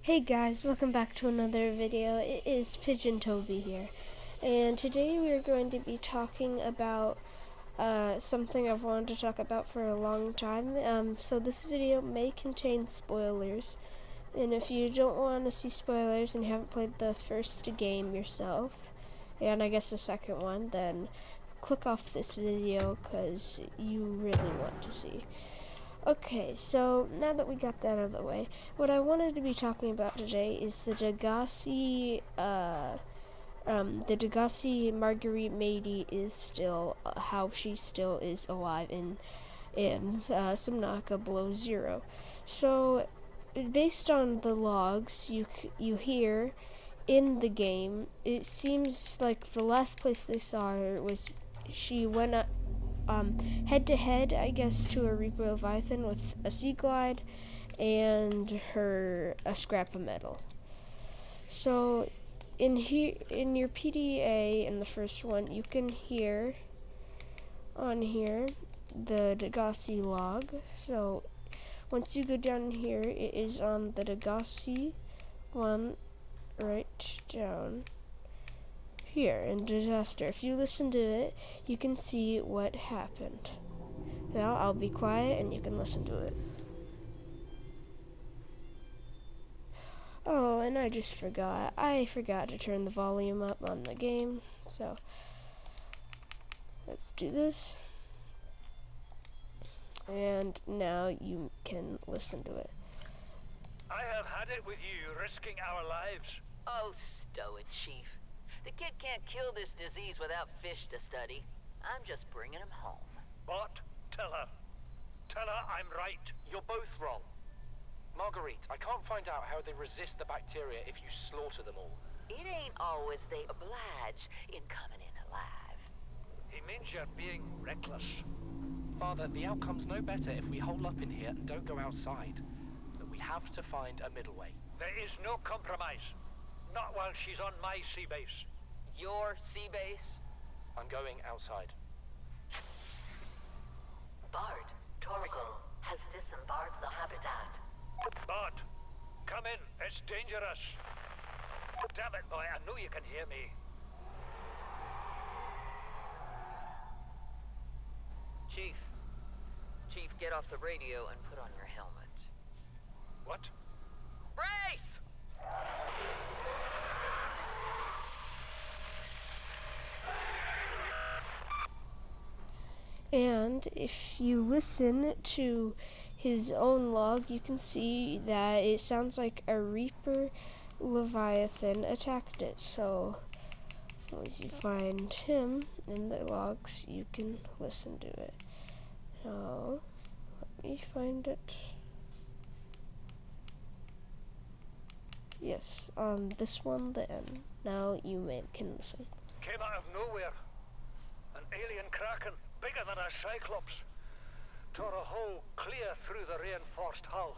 Hey guys, welcome back to another video. It is Pigeon Toby here, and today we are going to be talking about something I've wanted to talk about for a long time. So this video may contain spoilers, and if you don't want to see spoilers and you haven't played the first game yourself, and I guess the second one, then click off this video because you really want to see. Okay, so now that we got that out of the way, what I wanted to be talking about today is the Degasi, Marguerite Mady is still, how she still is alive in Subnautica below zero. So, based on the logs you hear in the game, it seems like the last place they saw her was she went up head-to-head, I guess, to a Reaper Leviathan with a Sea Glide and a scrap of metal. So in your PDA, in the first one, you can hear on here the Degasi log. So once you go down here, it is on the Degasi one right down here in disaster. If you listen to it, you can see what happened. Now I'll be quiet and you can listen to it. Oh, and I just forgot. I forgot to turn the volume up on the game. So let's do this. And now you can listen to it. I have had it with you, risking our lives. Oh, stow it, Chief. The kid can't kill this disease without fish to study. I'm just bringing him home. What? Tell her. Tell her I'm right. You're both wrong. Marguerite, I can't find out how they resist the bacteria if you slaughter them all. It ain't always they oblige in coming in alive. He means you're being reckless. Father, the outcome's no better if we hole up in here and don't go outside. But we have to find a middle way. There is no compromise. Not while she's on my sea base. Your sea base? I'm going outside. Bart, Torgal has disembarked the habitat. Bart, come in. It's dangerous. Damn it, boy. I know you can hear me. Chief, get off the radio and put on your helmet. What? Brace! And if you listen to his own log, you can see that it sounds like a Reaper Leviathan attacked it. So once you find him in the logs, you can listen to it. Now, let me find it. Yes, on this one, the end. Now you can listen. Came out of nowhere. An alien kraken, bigger than a cyclops. Tore a hole clear through the reinforced hull.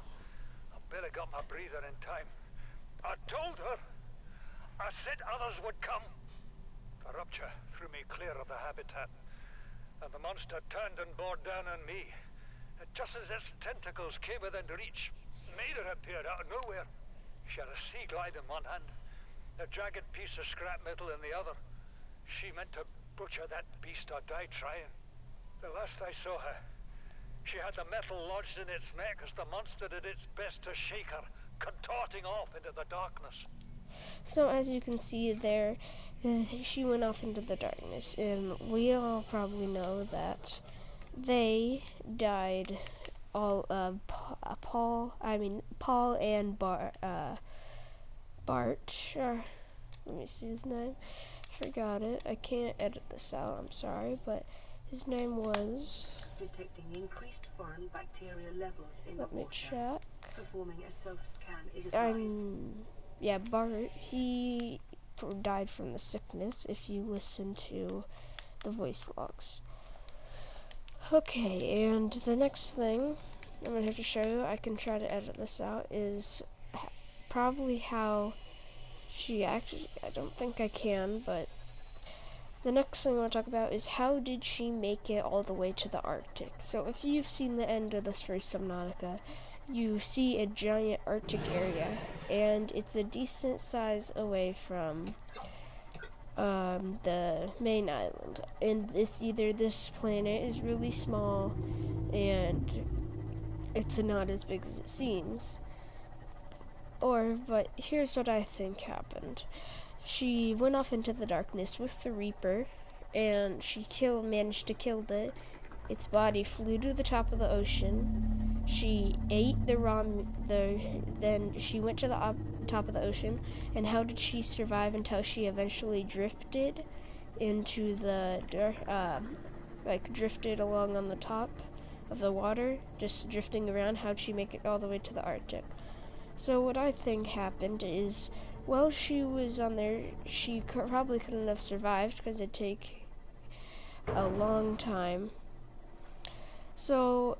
I barely got my breather in time. I told her. I said others would come. The rupture threw me clear of the habitat, and the monster turned and bore down on me. And just as its tentacles came within reach, Maida appeared out of nowhere. She had a sea glide in one hand, a jagged piece of scrap metal in the other. She meant to butcher that beast or die trying. The last I saw her, she had the metal lodged in its neck as the monster did its best to shake her, contorting off into the darkness. So as you can see there, she went off into the darkness, and we all probably know that they died. All Paul and Bart. Let me see his name. Forgot it. I can't edit this out. I'm sorry, but his name was. Detecting increased foreign bacteria levels in Let the me water. check. Performing a self-scan is advised. Yeah, Bart. He died from the sickness. If you listen to the voice logs. Okay, and the next thing I'm going to have to show you, I can try to edit this out, is probably how she actually, I don't think I can, but the next thing I want to talk about is how did she make it all the way to the Arctic. So if you've seen the end of this first Subnautica, you see a giant Arctic area, and it's a decent size away from the main island. And it's either this planet is really small and it's not as big as it seems, but here's what I think happened. She went off into the darkness with the Reaper, and she managed to kill it. Its body flew to the top of the ocean. She ate then she went to the top of the ocean. And how did she survive until she eventually drifted into the drifted along on the top of the water, just drifting around? How'd she make it all the way to the Arctic? So what I think happened is, while she was on there, she probably couldn't have survived because it'd take a long time. So,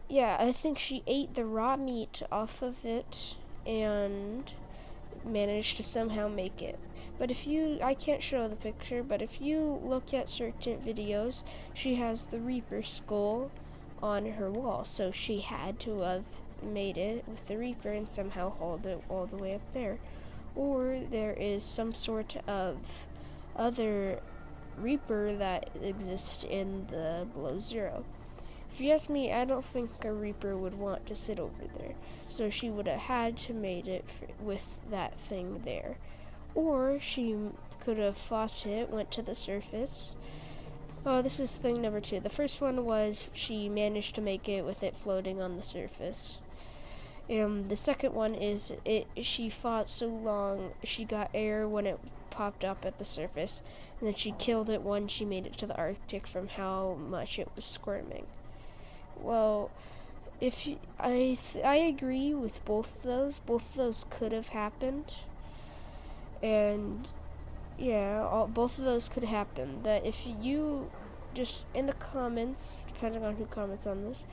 yeah, I think she ate the raw meat off of it and managed to somehow make it. But I can't show the picture, but if you look at certain videos, she has the Reaper skull on her wall. So she had to have made it with the Reaper and somehow hauled it all the way up there. Or there is some sort of other Reaper that exists in the below zero. If you ask me, I don't think a Reaper would want to sit over there. So she would have had to made it with that thing there. Or she could have fought it, went to the surface. Oh, this is thing number 2. The first one was she managed to make it with it floating on the surface. The second one is she fought so long, she got air when it popped up at the surface, and then she killed it when she made it to the Arctic from how much it was squirming. Well, I agree with both of those. Both of those could have happened, and yeah, both of those could happen. That if you just in the comments, depending on who comments on this,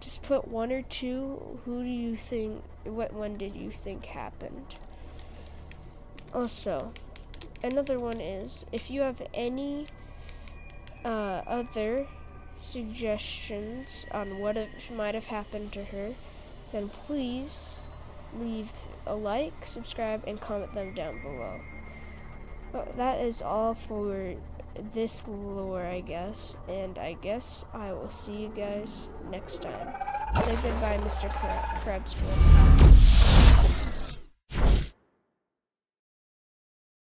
just put 1 or 2. Who do you think? What one did you think happened? Also, another one is, if you have any other suggestions on what might have happened to her, then please leave a like, subscribe, and comment them down below. But that is all for this lore, I guess, and I guess I will see you guys next time. Say goodbye, Mr. Crabstorm.